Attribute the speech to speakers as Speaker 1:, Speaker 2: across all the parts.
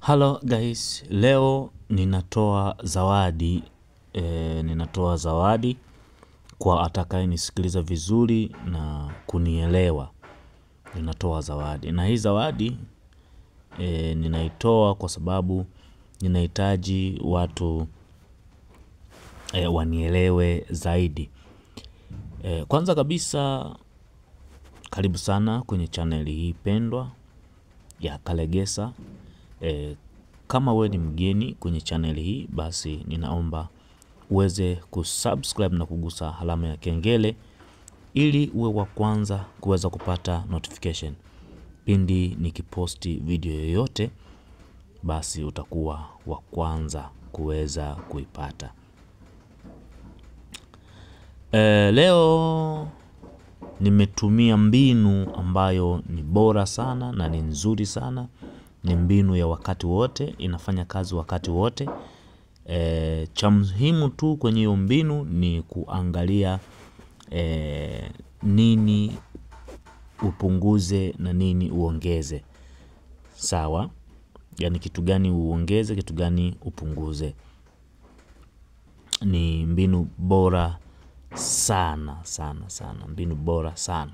Speaker 1: Hello guys, leo ninatoa zawadi kwa atakaye nisikiliza vizuri na kunielewa. Ninatoa zawadi. Na hii zawadi ninaitoa kwa sababu ninahitaji watu wanielewe zaidi. Kwanza kabisa, karibu sana kwenye channel hii pendwa ya Kalegesa. Kama wewe ni mgeni kwenye channel hii, basi ninaomba uweze kusubscribe na kugusa alama ya kengele ili uwe wa kwanza kuweza kupata notification pindi nikiposti video yoyote, basi utakuwa wa kwanza kuweza kuipata. Leo nimetumia mbinu ambayo ni bora sana na ni nzuri sana. Ni mbinu ya wakati wote, inafanya kazi wakati wote. Cha muhimu tu kwenye hiyo mbinu ni kuangalia nini upunguze na nini uongeze. Sawa? Yani kitu gani uongeze, kitu gani upunguze. Ni mbinu bora sana sana sana, mbinu bora sana.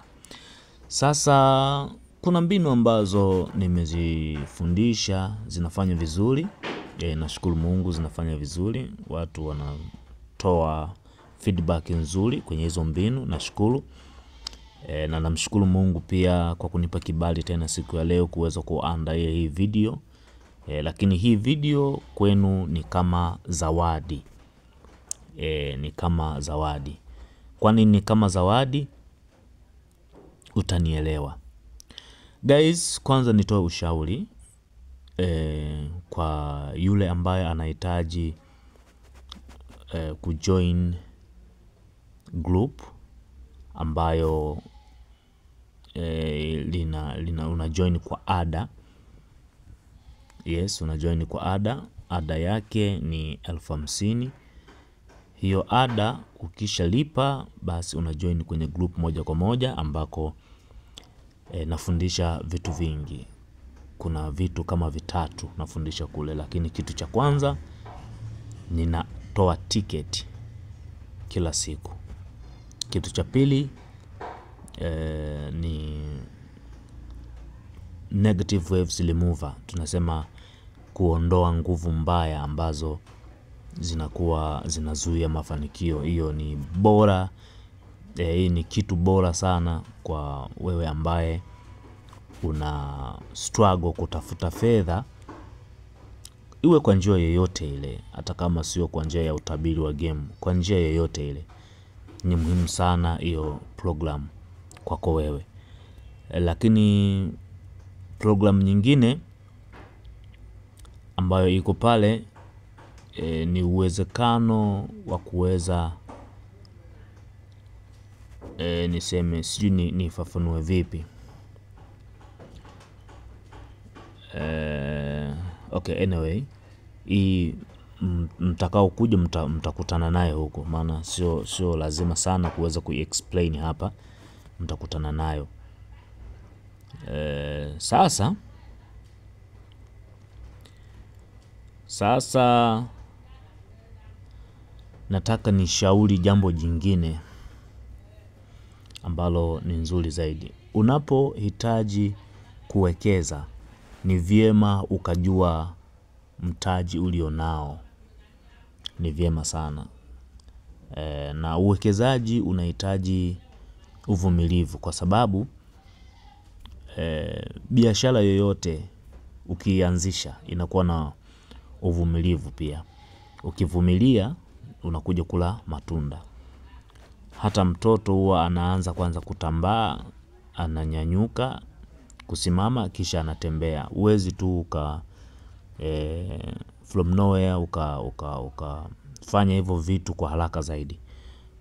Speaker 1: Sasa kuna mbinu ambazo nimezifundisha zinafanya vizuri. Nashukuru Mungu zinafanya vizuri. Watu wanatoa feedback nzuri kwenye hizo mbinu, nashukuru. Na namshukuru Mungu pia kwa kunipa kibali tena siku ya leo kuweza kuandaa hii video. Lakini hii video kwenu ni kama zawadi. Ni kama zawadi. Kwa nini ni kama zawadi? Utanielewa. Guys, kwanza nitoe ushauri kwa yule ambaye anahitaji kujoin group ambayo unajoin kwa ada. Yes, unajoin kwa ada. Ada yake ni 50,000. Hiyo ada ukisha lipa, basi unajoin kwenye group moja kwa moja ambako nafundisha vitu vingi. Kuna vitu kama vitatu nafundisha kule, lakini kitu cha kwanza ninatoa ticket kila siku. Kitu cha pili ni negative waves remover. Tunasema kuondoa nguvu mbaya ambazo zinakuwa zinazuia mafanikio. Hiyo ni bora. Hii ni kitu bora sana kwa wewe ambaye una struggle kutafuta fedha, iwe kwa njia yoyote ile, hata kama sio kwa njia ya utabiri wa game, kwa njia yoyote ile. Ni muhimu sana hiyo program kwako wewe. Lakini program nyingine ambayo iko pale ni uwezekano wa kuweza niseme sijui nifafanue vipi. Okay, anyway, hii mtakao kuja mtakutana naye huko, maana sio lazima sana kuweza kuexplain hapa. Mtakutana nayo. Sasa nataka nishauri jambo jingine ambalo ni nzuri zaidi. Unapohitaji kuwekeza, ni vyema ukajua mtaji ulionao. Ni vyema sana. Na uwekezaji unahitaji uvumilivu, kwa sababu biashara yoyote ukianzisha inakuwa na uvumilivu pia. Ukivumilia unakuja kula matunda. Hata mtoto huwa anaanza kwanza kutambaa, ananyanyuka, kusimama, kisha anatembea. Huwezi tu from nowhere ukafanya hivyo vitu kwa haraka zaidi.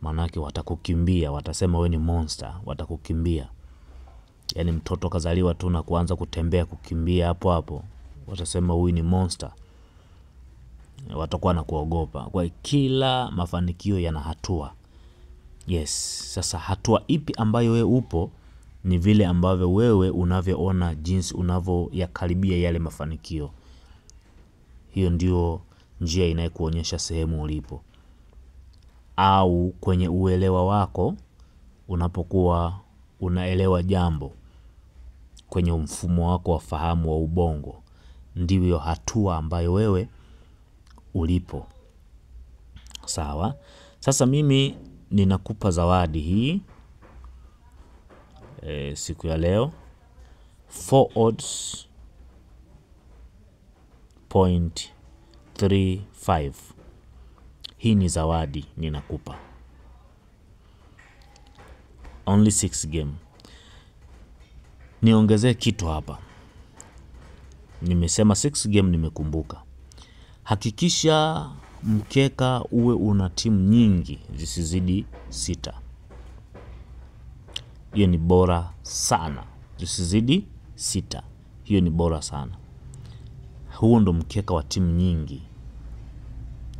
Speaker 1: Manake watakukimbia, watasema wewe ni monster, watakukimbia. Yani mtoto kazaliwa tu na kuanza kutembea, kukimbia hapo hapo, watasema huyu ni monster. Watakuwa na kuogopa. Kwa kila mafanikio yana hatua. Yes, sasa hatua ipi ambayo wewe upo ni vile ambavyo wewe unavyoona jinsi unavyoyakaribia yale mafanikio. hiyo ndio njia inayokuonyesha sehemu ulipo, au kwenye uelewa wako unapokuwa unaelewa jambo kwenye mfumo wako wa fahamu wa ubongo, ndiyo hatua ambayo wewe ulipo. Sawa? Sasa mimi ninakupa zawadi hii siku ya leo, 4 odds 0.35. Hii ni zawadi ninakupa. Only 6 game. Niongezee kitu hapa. Nimesema 6 game, nimekumbuka. Hakikisha mkeka uwe una timu nyingi zisizidi 6. Hiyo ni bora sana. Zisizidi 6. Hiyo ni bora sana. Huo ndo mkeka wa timu nyingi.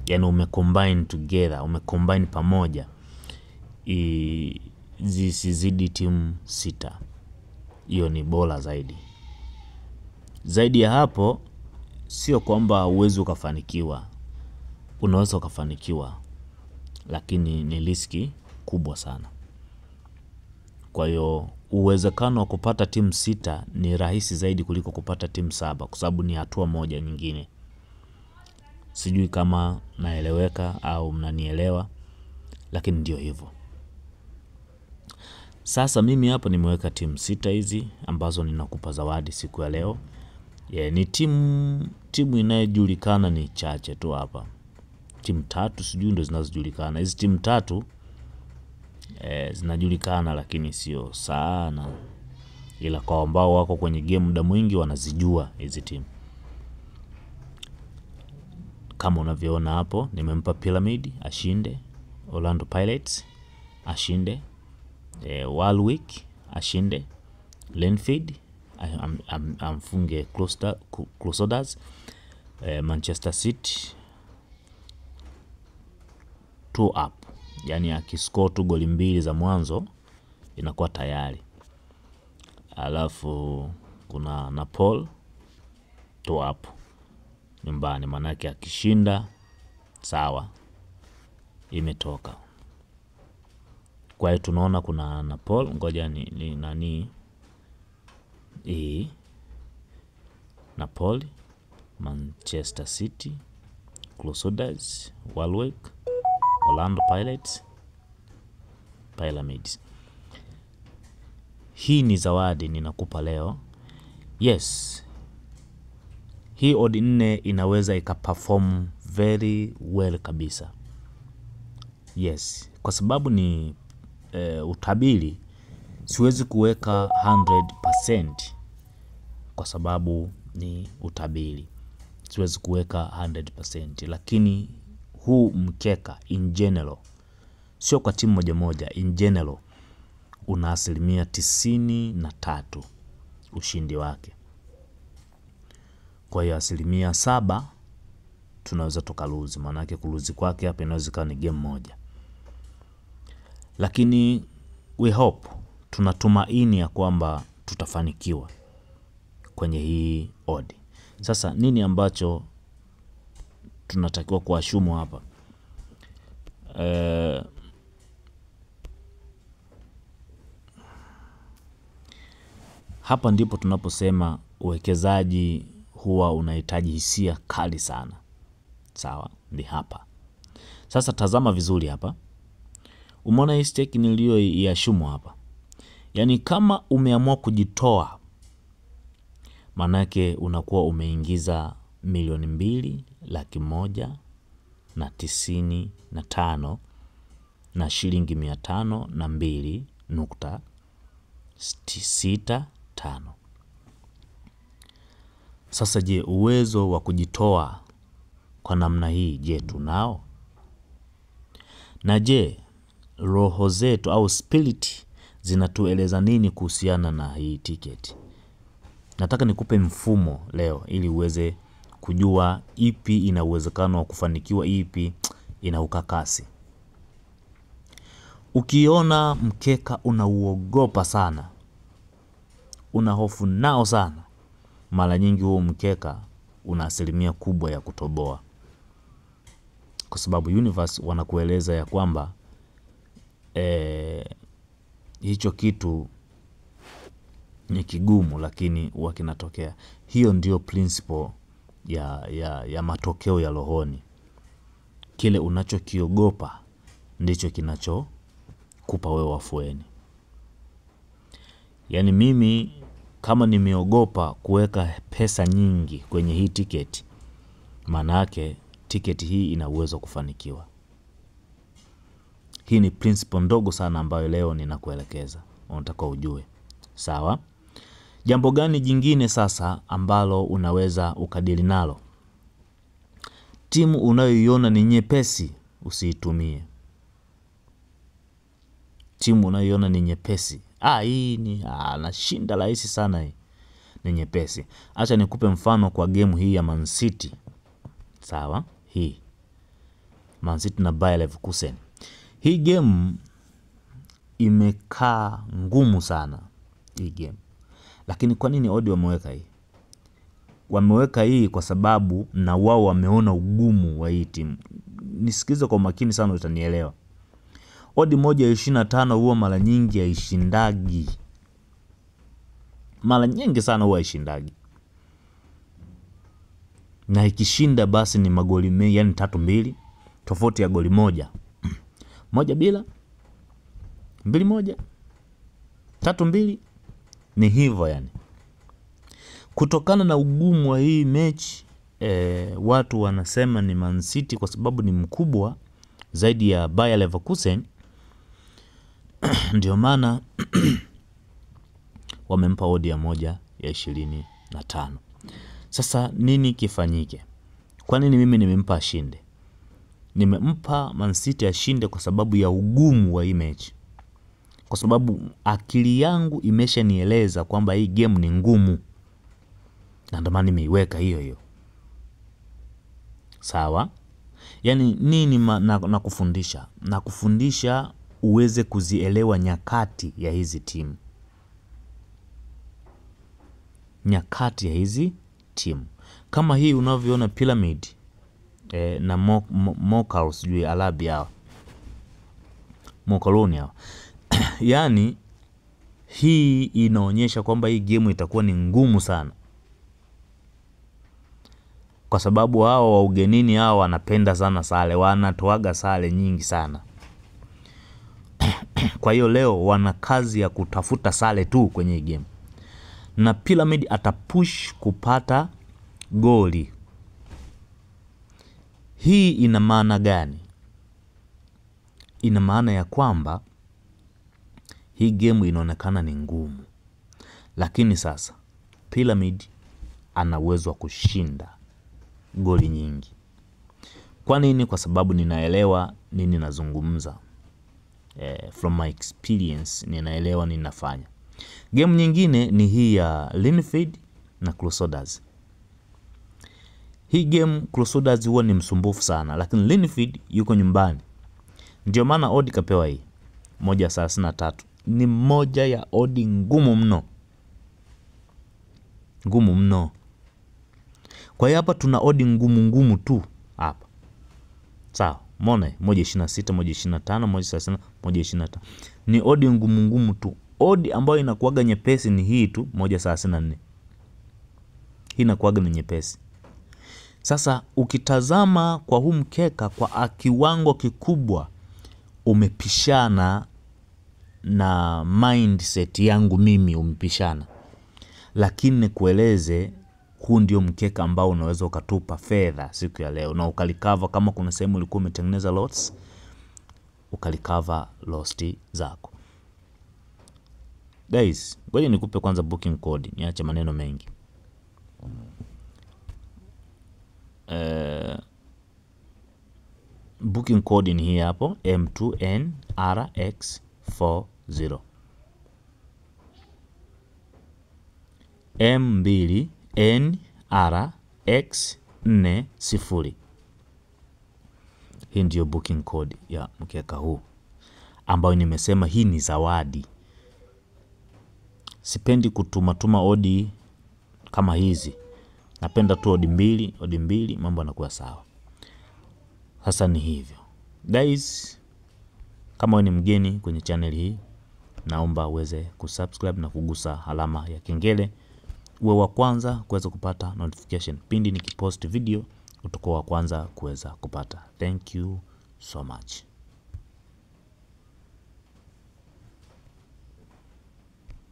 Speaker 1: Yani umecombine together, umecombine pamoja. Zisizidi timu 6. Hiyo ni bora zaidi. Zaidi ya hapo, sio kwamba uwezi ukafanikiwa. Unaweza ukafanikiwa, lakini ni riski kubwa sana. Kwa hiyo uwezekano wa kupata timu 6 ni rahisi zaidi kuliko kupata timu 7, kwa sababu ni hatua moja nyingine. Sijui kama naeleweka au mnanielewa, lakini ndio hivyo. Sasa mimi hapa nimeweka timu 6 hizi ambazo ninakupa zawadi siku ya leo. Ni timu inayojulikana ni chache tu hapa. Timu 3 sijui ndo zinazojulikana. Hizi timu 3 zinajulikana, lakini sio sana. Ila kwa ambao wako kwenye game muda mwingi wanazijua hizi timu. Kama unavyoona hapo, nimempa Pyramid ashinde, Orlando Pirates ashinde, Warwick ashinde, Linfield amfunge Crusaders, Manchester City 2 up. Yani akiscore tu goli 2 za mwanzo inakuwa tayari. Alafu kuna Napoli 2 up nyumbani, maana yake akishinda sawa, imetoka. Kwa hiyo tunaona kuna Napoli, ngoja ni nani Napoli, Manchester City, Crusaders, Warwick, Orlando Pirates, Pyramids. Hii ni zawadi ninakupa leo. Yes. Hii odd 4 inaweza ikaperform very well kabisa. Yes. Kwa sababu ni utabiri, siwezi kuweka 100% kwa sababu ni utabiri. Siwezi kuweka 100%, lakini huu mkeka in general, sio kwa timu moja moja, in general una 93% ushindi wake. Kwa hiyo 7% tunaweza tukaluzi, maana yake kuluzi kwake hapa inaweza kuwa ni game moja. Lakini we hope, tunatumaini ya kwamba tutafanikiwa kwenye hii odd. Sasa nini ambacho tunatakiwa kuashumu hapa? Hapa ndipo tunaposema uwekezaji huwa unahitaji hisia kali sana. Sawa, ni hapa. Sasa tazama vizuri hapa. Umeona hii stake niliyoiashumu hapa? Yani kama umeamua kujitoa, manake unakuwa umeingiza 2,195,000 na shilingi 502.65. Sasa je, uwezo wa kujitoa kwa namna hii, je, tunao? Na je, roho zetu au spirit zinatueleza nini kuhusiana na hii ticket? Nataka nikupe mfumo leo ili uweze kujua ipi ina uwezekano wa kufanikiwa, ipi ina ukakasi. Ukiona mkeka unauogopa sana, una hofu nao sana, mara nyingi huo mkeka una asilimia kubwa ya kutoboa, kwa sababu universe wanakueleza ya kwamba hicho kitu ni kigumu lakini huwa kinatokea. Hiyo ndio principle ya matokeo ya rohoni. Kile unachokiogopa ndicho kinachokupa wewe afueni. Yaani mimi kama nimeogopa kuweka pesa nyingi kwenye hii tiketi, maana yake tiketi hii ina uwezo kufanikiwa. Hii ni principle ndogo sana ambayo leo ninakuelekeza, unataka ujue. Sawa? Jambo gani jingine sasa ambalo unaweza ukadili nalo? Timu unayoiona ni nyepesi usiitumie. Timu unayoiona ni nyepesi, hii ni anashinda rahisi sana, hii ni nyepesi. Acha nikupe mfano kwa game hii ya Man City. Sawa? Hii Man City na Bayer Leverkusen. Hii game imekaa ngumu sana hii game. Lakini kwa nini odi wameweka hii? Wameweka hii kwa sababu na wao wameona ugumu wa hii timu. Nisikize kwa makini sana utanielewa. Odi 1.25 huwa mara nyingi haishindagi. Mara nyingi sana huwa haishindagi. Na ikishinda basi ni magoli mengi, yani 3-2, tofauti ya goli moja. 1-0, 2-1, 3-2, ni hivyo yani. Kutokana na ugumu wa hii mechi, watu wanasema ni Man City kwa sababu ni mkubwa zaidi ya Bayer Leverkusen. Ndio maana wamempa odi ya 1.25. Sasa nini kifanyike? Kwa nini mimi nimempa ashinde? Nimempa Man City ashinde kwa sababu ya ugumu wa hii mechi. Kwa sababu akili yangu imeshanieleza kwamba hii game ni ngumu. Na ndio maana nimeiweka hiyo. Sawa? Yaani nini nakufundisha? Nakufundisha uweze kuzielewa nyakati ya hizi timu. Nyakati ya hizi timu. Kama hii unavyoona Pyramid na Mokal sijui Alabi hao. Mokaloni hao. Yaani hii inaonyesha kwamba hii game itakuwa ni ngumu sana. Kwa sababu hao wa ugenini hao wanapenda sana sare, wanatoaga sare nyingi sana. Kwa hiyo leo wana kazi ya kutafuta sare tu kwenye game. Na Pyramid atapush kupata goli. Hii ina maana gani? Ina maana ya kwamba hii game inaonekana ni ngumu. Lakini sasa Pyramid ana uwezo wa kushinda goli nyingi. Kwa nini? Kwa sababu ninaelewa nini nazungumza. From my experience ninaelewa nini nafanya. Game nyingine ni hii ya Linfield na Crusaders. Hii game Crusaders huwa ni msumbufu sana, lakini Linfield yuko nyumbani. Ndio maana odi kapewa hii 1.33. Ni moja ya odi ngumu mno. Ngumu mno. Kwa hiyo hapa tuna odi ngumu tu hapa. Sawa, umeona 1.26, 1.25, 1.30, 1.25. Ni odi ngumu tu. Odi ambayo inakuaga nyepesi ni hii tu 1.34. Hii inakuaga ni nyepesi. Sasa ukitazama kwa huu mkeka kwa kiwango kikubwa umepishana na mindset yangu mimi, umepishana. Lakini nikueleze, huu ndio mkeka ambao unaweza ukatupa fedha siku ya leo na ukalikava. Kama kuna sehemu ulikuwa umetengeneza lots, ukalikava lost zako. Guys, ngoja nikupe kwanza booking code, niache maneno mengi. Booking code ni hii hapo, M2NRX40. M2NRX40. Hii ndio booking code ya mkeka huu, ambayo nimesema hii ni zawadi. Sipendi kutuma odi kama hizi. Napenda tu odi mbili mambo yanakuwa sawa. Sasa ni hivyo. Guys, kama wewe ni mgeni kwenye channel hii, naomba uweze kusubscribe na kugusa alama ya kengele. Uwe wa kwanza kuweza kupata notification pindi nikipost video, utakuwa wa kwanza kuweza kupata. Thank you so much.